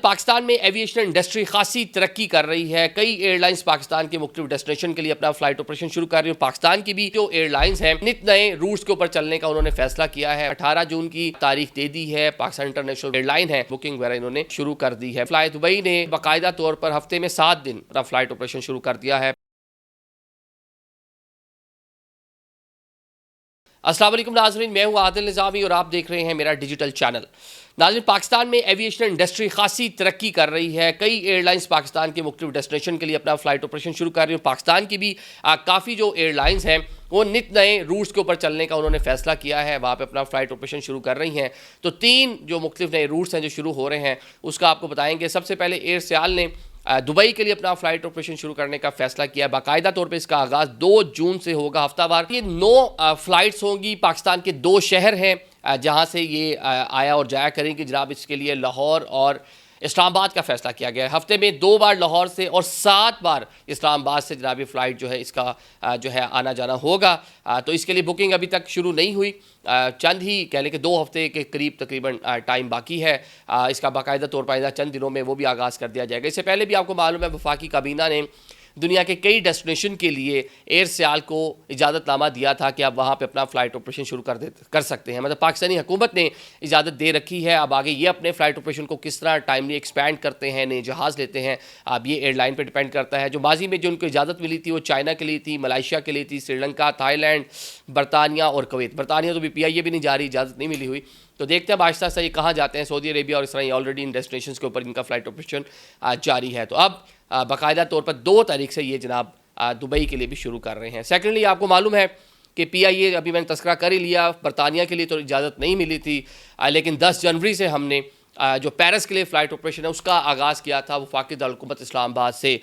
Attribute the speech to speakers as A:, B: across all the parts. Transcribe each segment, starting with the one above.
A: पाकिस्तान में aviation industry खासी तरक्की कर रही है। कई एयरलाइंस पाकिस्तान के मुख्तलिफ डेस्टिनेशन के लिए अपना फ्लाइट ऑपरेशन शुरू कर रही है। पाकिस्तान की भी जो एयरलाइंस हैं नित नए रूट्स के ऊपर चलने का उन्होंने फैसला किया है। 18 जून की तारीख दे दी है। पाकिस्तान इंटरनेशनल एयरलाइन है, बुकिंग वगैरह इन्होंने शुरू कर दी है। फ्लाई दुबई ने बाकायदा तौर पर हफ्ते में 7 दिन अपना फ्लाइट ऑपरेशन शुरू कर दिया है। अस्सलाम वालेकुम नाज़रीन, मैं हूं आदिल निज़ामी और आप देख रहे हैं मेरा डिजिटल चैनल। नाज़रीन, पाकिस्तान में एविएशन इंडस्ट्री खासी तरक्की कर रही है। कई एयरलाइंस पाकिस्तान के मुख्तलिफ डेस्टिनेशन के लिए अपना फ्लाइट ऑपरेशन शुरू कर रही है। पाकिस्तान की भी काफ़ी जो एयरलाइंस हैं वो नित नए रूट्स के ऊपर चलने का उन्होंने फैसला किया है, वहाँ पे अपना फ्लाइट ऑपरेशन शुरू कर रही हैं। तो 3 जो मुख्तलिफ नए रूट्स हैं जो शुरू हो रहे हैं उसका आपको बताएंगे। सबसे पहले एयर सियाल ने दुबई के लिए अपना फ्लाइट ऑपरेशन शुरू करने का फैसला किया। बाकायदा तौर पे इसका आगाज़ 2 जून से होगा, हफ्तावार। ये 9 फ्लाइट्स होंगी। पाकिस्तान के 2 शहर हैं जहां से ये आया और जाया करेंगे। जनाब, इसके लिए लाहौर और इस्लामाबाद का फैसला किया गया है। हफ्ते में 2 बार लाहौर से और 7 बार इस्लामाबाद से जनाब ये फ़्लाइट जो है इसका जो है आना जाना होगा। तो इसके लिए बुकिंग अभी तक शुरू नहीं हुई। चंद ही कह लें कि 2 हफ्ते के करीब तकरीबन टाइम बाकी है। इसका बाकायदा तौर पर चंद दिनों में वो भी आगाज़ कर दिया जाएगा। इससे पहले भी आपको मालूम है वफाकी काबीना ने दुनिया के कई डेस्टिनेशन के लिए एयर सियाल को इजाज़तनामा दिया था कि आप वहाँ पे अपना फ़्लाइट ऑपरेशन शुरू कर सकते हैं। मतलब पाकिस्तानी हुकूमत ने इजाज़त दे रखी है। अब आगे ये अपने फ़्लाइट ऑपरेशन को किस तरह टाइमली एक्सपैंड करते हैं, नए जहाज़ लेते हैं, अब ये एयरलाइन पे डिपेंड करता है। जो माजी में जो उनको इजाज़त मिली थी वो चाइना के लिए थी, मलेशिया के लिए थी, श्रीलंका, थाईलैंड, बरतानिया और कुवैत। बरतानिया तो PIA भी नहीं जा रही, इजाज़त नहीं मिली हुई। तो देखते हैं आहिस्ता आहिस्ता ये कहाँ जाते हैं। सऊदी अरेबिया और इस तरह ऑलरेडी इन डेस्टिनेशंस के ऊपर इनका फ़्लाइट ऑपरेशन जारी है। तो अब बाकायदा तौर पर 2 तारीख से ये जनाब दुबई के लिए भी शुरू कर रहे हैं। सेकेंडली, आपको मालूम है कि PIA अभी मैंने तस्करा कर ही लिया, बरतानिया के लिए तो इजाज़त नहीं मिली थी, लेकिन 10 जनवरी से हमने जो पेरिस के लिए फ़्लाइट ऑपरेशन है उसका आगाज़ किया था वफाकी दारुल-हुकूमत इस्लामाबाद से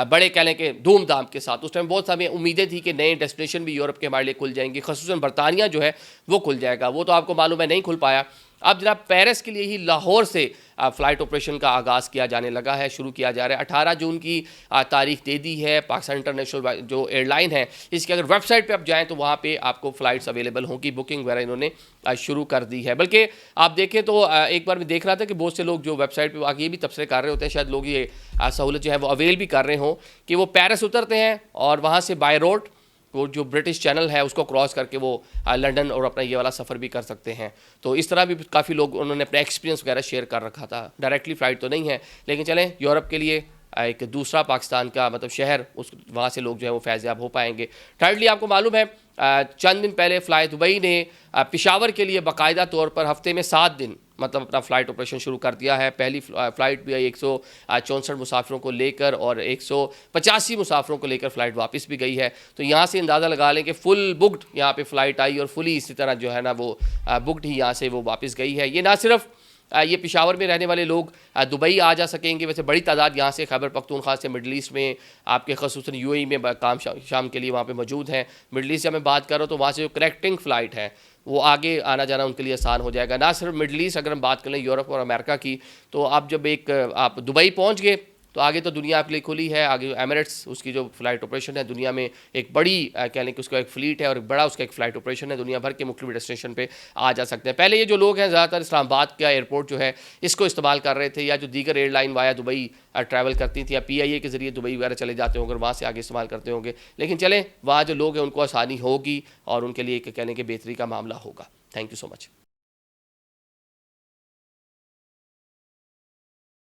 A: बड़े कह लें कि धूमधाम के साथ। उस टाइम बहुत सारी उम्मीदें थी कि नए डेस्टिनेशन भी यूरोप के हमारे लिए खुल जाएंगे, ख़ुसूसन बरतानिया जो है वो खुल जाएगा। वो तो आपको मालूम है नहीं खुल पाया। अब जनाब पेरिस के लिए ही लाहौर से फ़्लाइट ऑपरेशन का आगाज़ किया जाने लगा है, शुरू किया जा रहा है। 18 जून की तारीख दे दी है। पाकिस्तान इंटरनेशनल जो एयरलाइन है इसकी अगर वेबसाइट पे आप जाएँ तो वहाँ पे आपको फ़्लाइट्स अवेलेबल होंगी, बुकिंग वगैरह इन्होंने शुरू कर दी है। बल्कि आप देखें तो एक बार मैं देख रहा था कि बहुत से लोग जो वेबसाइट पर आगे ये भी तबसरे कर रहे होते हैं, शायद लोग ये सहूलत जो है वो अवेल भी कर रहे हों कि वो पेरिस उतरते हैं और वहाँ से बाय रोड वो जो ब्रिटिश चैनल है उसको क्रॉस करके वो लंदन और अपना ये वाला सफ़र भी कर सकते हैं। तो इस तरह भी काफ़ी लोग उन्होंने अपना एक्सपीरियंस वगैरह शेयर कर रखा था। डायरेक्टली फ़्लाइट तो नहीं है, लेकिन चलें यूरोप के लिए एक दूसरा पाकिस्तान का मतलब शहर, उस वहाँ से लोग जो है वो फैज़याब हो पाएंगे। थर्डली, आपको मालूम है चंद दिन पहले फ़्लाई दुबई ने पेशावर के लिए बाकायदा तौर पर हफ्ते में 7 दिन मतलब अपना फ़्लाइट ऑपरेशन शुरू कर दिया है। पहली फ़्लाइट भी 164 मुसाफिरों को लेकर और 185 मुसाफिरों को लेकर फ़्लाइट वापस भी गई है। तो यहाँ से अंदाज़ा लगा लें कि फ़ुल बुकड यहाँ पे फ़्लाइट आई और फुली इसी तरह जो है ना वो बुकड ही यहाँ से वो वापस गई है। ये ना सिर्फ ये पेशावर में रहने वाले लोग दुबई आ जा सकेंगे, वैसे बड़ी तादाद यहाँ से खैबर पख्तूनख्वा से मिडल ईस्ट में आपके ख़ुसूसन UAE में काम शाम के लिए वहाँ पे मौजूद हैं। मिडल ईस्ट से मैं बात कर रहा हूँ तो वहाँ से जो कनेक्टिंग फ़्लाइट है वो आगे आना जाना उनके लिए आसान हो जाएगा। ना सिर्फ मिडल ईस्ट, अगर हम बात करें यूरोप और अमेरिका की, तो आप जब आप दुबई पहुँच गए तो आगे तो दुनिया आपके लिए खुली है। आगे एमिरेट्स उसकी जो फ़्लाइट ऑपरेशन है दुनिया में एक बड़ी कह लें कि उसका एक फ़्लीट है और एक बड़ा उसका एक फ़्लाइट ऑपरेशन है, दुनिया भर के मुख्तलिफ डेस्टिनेशन पे आ जा सकते हैं। पहले ये जो लोग हैं ज़्यादातर इस्लामाबाद का एयरपोर्ट जो है इसको इस्तेमाल कर रहे थे, या जो दीगर एयरलाइन वाया दुबई ट्रैवल करती थी या PIA के ज़रिए दुबई वगैरह चले जाते होंगे, वहाँ से आगे इस्तेमाल करते होंगे। लेकिन चलें, वहाँ जो लोग हैं उनको आसानी होगी और उनके लिए एक कहने के बेहतरी का मामला होगा। Thank you so much.